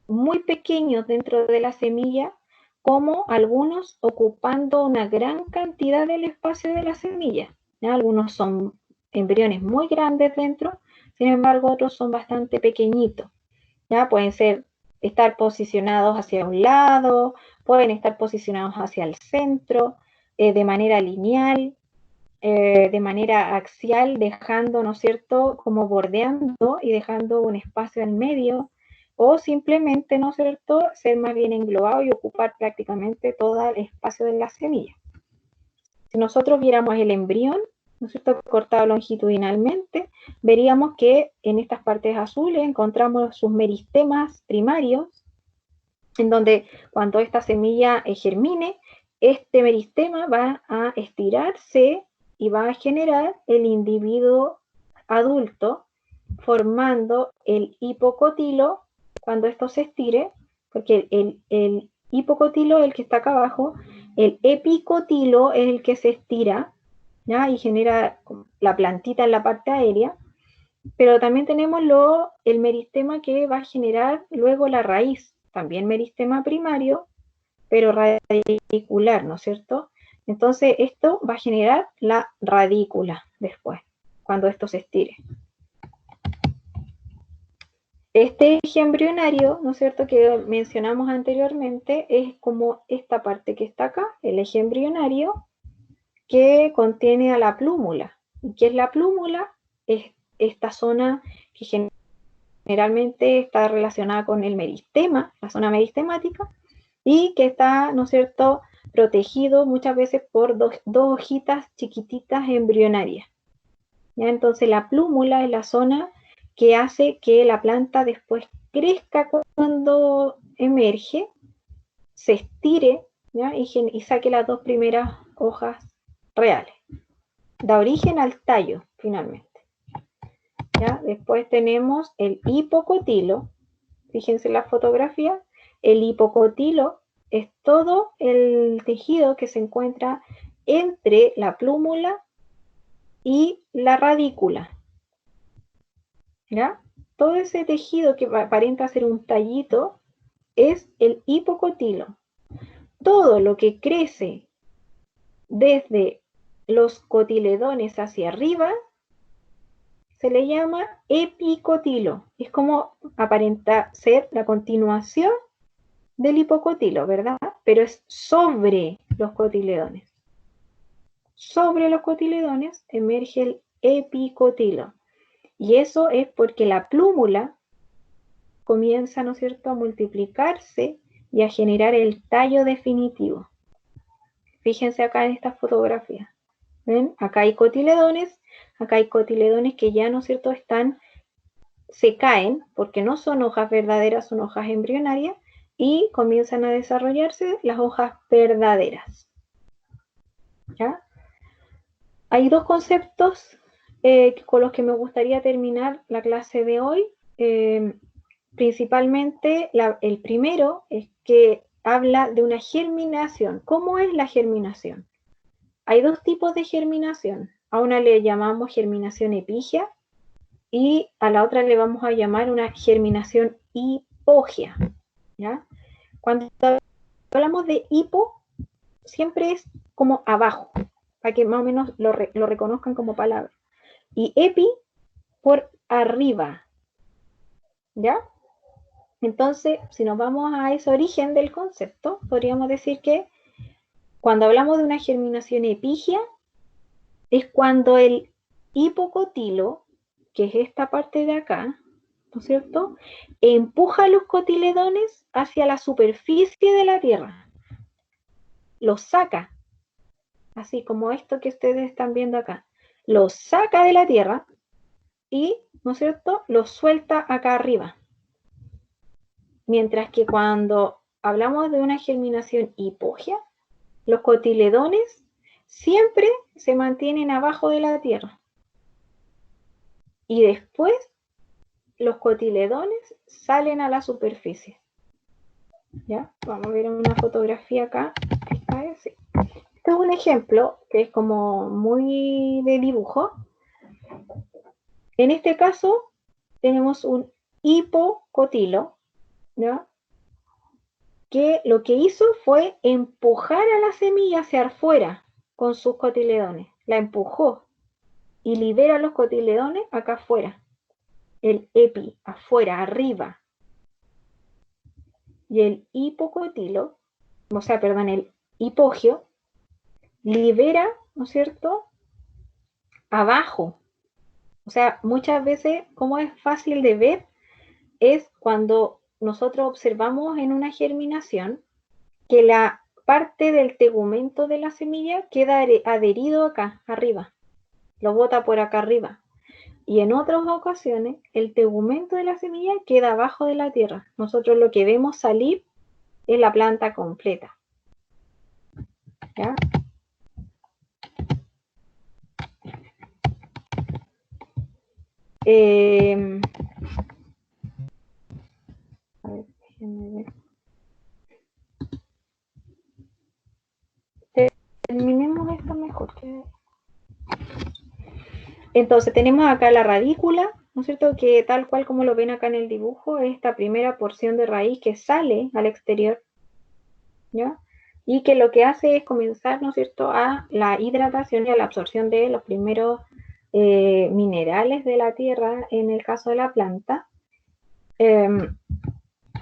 muy pequeños dentro de la semilla, como algunos ocupando una gran cantidad del espacio de la semilla, ¿ya? Algunos son embriones muy grandes dentro, sin embargo otros son bastante pequeñitos, ¿ya? Pueden estar posicionados hacia un lado, pueden estar posicionados hacia el centro, de manera lineal, de manera axial, dejando, ¿no es cierto?, como bordeando y dejando un espacio al medio, o simplemente, ¿no es cierto?, ser más bien englobado y ocupar prácticamente todo el espacio de la semilla. Si nosotros viéramos el embrión, ¿no es cierto?, cortado longitudinalmente, veríamos que en estas partes azules encontramos sus meristemas primarios, en donde cuando esta semilla germine, este meristema va a estirarse y va a generar el individuo adulto, formando el hipocotilo cuando esto se estire, porque el hipocotilo es el que está acá abajo, el epicotilo es el que se estira, ¿ya? Y genera la plantita en la parte aérea, pero también tenemos el meristema que va a generar luego la raíz, también meristema primario, pero radicular, ¿no es cierto? Entonces esto va a generar la radícula después, cuando esto se estire. Este eje embrionario, ¿no es cierto?, que mencionamos anteriormente, es como esta parte que está acá, el eje embrionario, que contiene a la plúmula. ¿Y qué es la plúmula? Es esta zona que generalmente está relacionada con el meristema, la zona meristemática, y que está, ¿no es cierto?, protegido muchas veces por dos hojitas chiquititas embrionarias. ¿Ya? Entonces la plúmula es la zona que hace que la planta después crezca cuando emerge, se estire, ¿ya? Y saque las dos primeras hojas reales. Da origen al tallo, finalmente. ¿Ya? Después tenemos el hipocotilo. Fíjense en la fotografía. El hipocotilo es todo el tejido que se encuentra entre la plúmula y la radícula. ¿Ya? Todo ese tejido que aparenta ser un tallito es el hipocotilo. Todo lo que crece desde los cotiledones hacia arriba se le llama epicotilo. Es como aparenta ser la continuación del hipocotilo, ¿verdad? Pero es sobre los cotiledones. Sobre los cotiledones emerge el epicotilo. Y eso es porque la plúmula comienza, ¿no es cierto?, a multiplicarse y a generar el tallo definitivo. Fíjense acá en esta fotografía. ¿Ven? Acá hay cotiledones que ya, ¿no es cierto?, se caen porque no son hojas verdaderas, son hojas embrionarias, y comienzan a desarrollarse las hojas verdaderas. ¿Ya? Hay dos conceptos con los que me gustaría terminar la clase de hoy. Principalmente, el primero es que habla de una germinación. ¿Cómo es la germinación? Hay dos tipos de germinación. A una le llamamos germinación epígea y a la otra le vamos a llamar una germinación hipógea. ¿Ya? Cuando hablamos de hipo, siempre es como abajo, para que más o menos lo reconozcan como palabra. Y epi, por arriba. ¿Ya? Entonces, si nos vamos a ese origen del concepto, podríamos decir que cuando hablamos de una germinación epígea, es cuando el hipocotilo, que es esta parte de acá, ¿no es cierto?, empuja los cotiledones hacia la superficie de la tierra. Los saca, así como esto que ustedes están viendo acá. Los saca de la tierra y, ¿no es cierto?, los suelta acá arriba. Mientras que cuando hablamos de una germinación hipógea, los cotiledones siempre se mantienen abajo de la tierra. Y después los cotiledones salen a la superficie. ¿Ya? Vamos a ver una fotografía acá. Esta es, sí. Este es un ejemplo que es como muy de dibujo. En este caso tenemos un hipocotilo, ¿ya?, que lo que hizo fue empujar a la semilla hacia afuera con sus cotiledones. La empujó y libera los cotiledones acá afuera. El epi, afuera, arriba. Y el hipocotilo, o sea, perdón, el hipogeo, libera, ¿no es cierto?, abajo. O sea, muchas veces, como es fácil de ver, es cuando nosotros observamos en una germinación que la parte del tegumento de la semilla queda adherido acá, arriba. Lo bota por acá arriba. Y en otras ocasiones, el tegumento de la semilla queda abajo de la tierra. Nosotros lo que vemos salir es la planta completa. ¿Ya? A ver, déjenme ver. Terminemos esto mejor. Entonces tenemos acá la radícula, ¿no es cierto?, que tal cual como lo ven acá en el dibujo, es esta primera porción de raíz que sale al exterior, ¿ya? Y que lo que hace es comenzar, ¿no es cierto?, a la hidratación y a la absorción de los primeros minerales de la tierra, en el caso de la planta.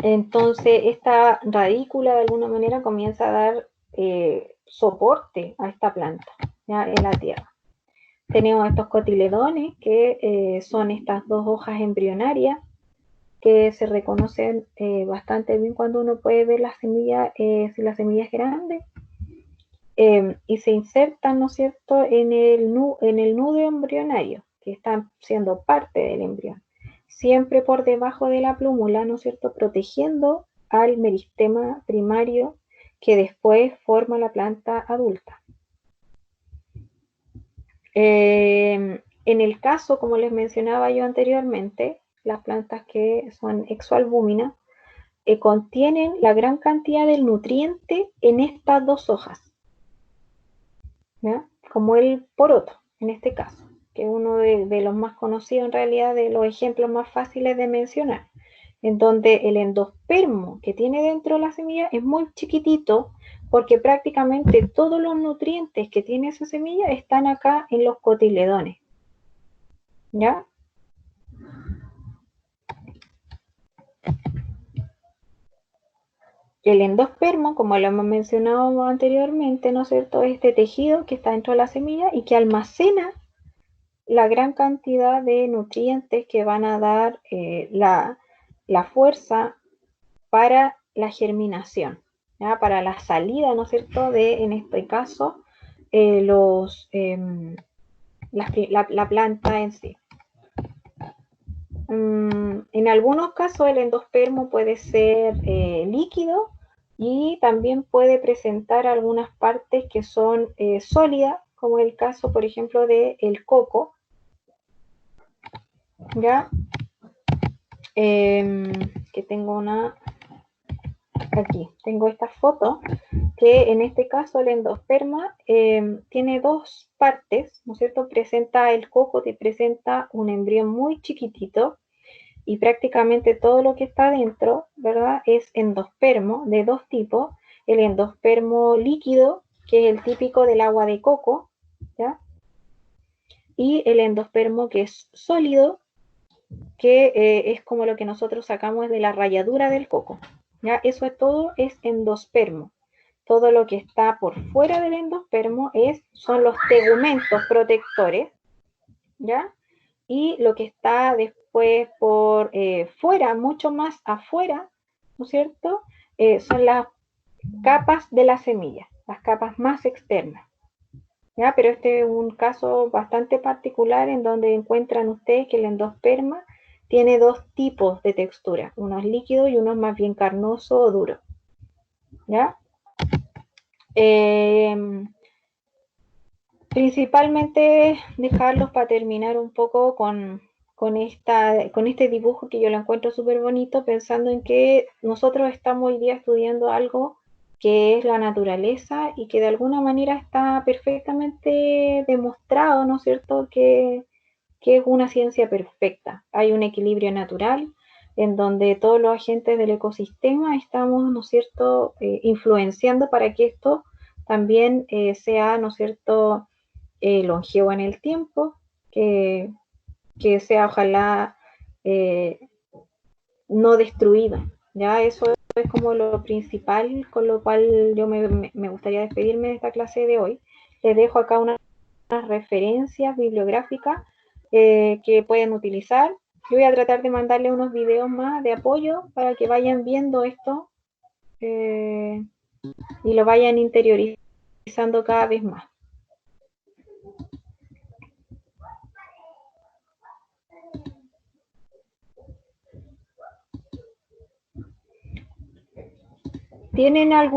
Entonces, esta radícula de alguna manera comienza a dar soporte a esta planta, ¿ya?, en la tierra. Tenemos estos cotiledones, que son estas dos hojas embrionarias, que se reconocen bastante bien cuando uno puede ver la semilla, si la semilla es grande, y se insertan, ¿no es cierto?, en el nudo embrionario, que están siendo parte del embrión, siempre por debajo de la plúmula, ¿no es cierto?, protegiendo al meristema primario que después forma la planta adulta. En el caso, como les mencionaba yo anteriormente, las plantas que son exoalbúminas contienen la gran cantidad del nutriente en estas dos hojas, ¿ya?, como el poroto, en este caso, que es uno de los más conocidos en realidad, de los ejemplos más fáciles de mencionar, en donde el endospermo que tiene dentro la semilla es muy chiquitito, porque prácticamente todos los nutrientes que tiene esa semilla están acá en los cotiledones, ¿ya? El endospermo, como lo hemos mencionado anteriormente, ¿no es cierto?, es este tejido que está dentro de la semilla y que almacena la gran cantidad de nutrientes que van a dar la fuerza para la germinación, ¿ya?, para la salida, ¿no es cierto?, de, en este caso, la planta en sí. En algunos casos el endospermo puede ser líquido y también puede presentar algunas partes que son sólidas, como el caso, por ejemplo, del coco, ¿ya? Que tengo una... Aquí tengo esta foto, que en este caso el endosperma tiene dos partes, ¿no es cierto? Presenta el coco, te presenta un embrión muy chiquitito, y prácticamente todo lo que está dentro, ¿verdad?, es endospermo de dos tipos: el endospermo líquido, que es el típico del agua de coco, ¿ya?, y el endospermo que es sólido, que es como lo que nosotros sacamos de la ralladura del coco, ¿ya? Eso es todo, es endospermo. todo lo que está por fuera del endospermo son los tegumentos protectores, ¿ya? Y lo que está después por fuera, mucho más afuera, ¿no es cierto? Son las capas de la semilla, las capas más externas. ¿Ya? Pero este es un caso bastante particular en donde encuentran ustedes que el endosperma tiene dos tipos de textura, unos líquidos y unos más bien carnoso o duro. ¿Ya? Principalmente dejarlos para terminar un poco con este dibujo que yo lo encuentro súper bonito, pensando en que nosotros estamos hoy día estudiando algo que es la naturaleza y que de alguna manera está perfectamente demostrado, ¿no es cierto?, que es una ciencia perfecta. Hay un equilibrio natural en donde todos los agentes del ecosistema estamos, ¿no es cierto?, influenciando para que esto también sea, ¿no es cierto?, longevo en el tiempo, que sea ojalá no destruido. Ya eso es como lo principal, con lo cual yo me gustaría despedirme de esta clase de hoy. Les dejo acá unas referencias bibliográficas que pueden utilizar. Yo voy a tratar de mandarle unos videos más de apoyo para que vayan viendo esto y lo vayan interiorizando cada vez más. ¿Tienen algún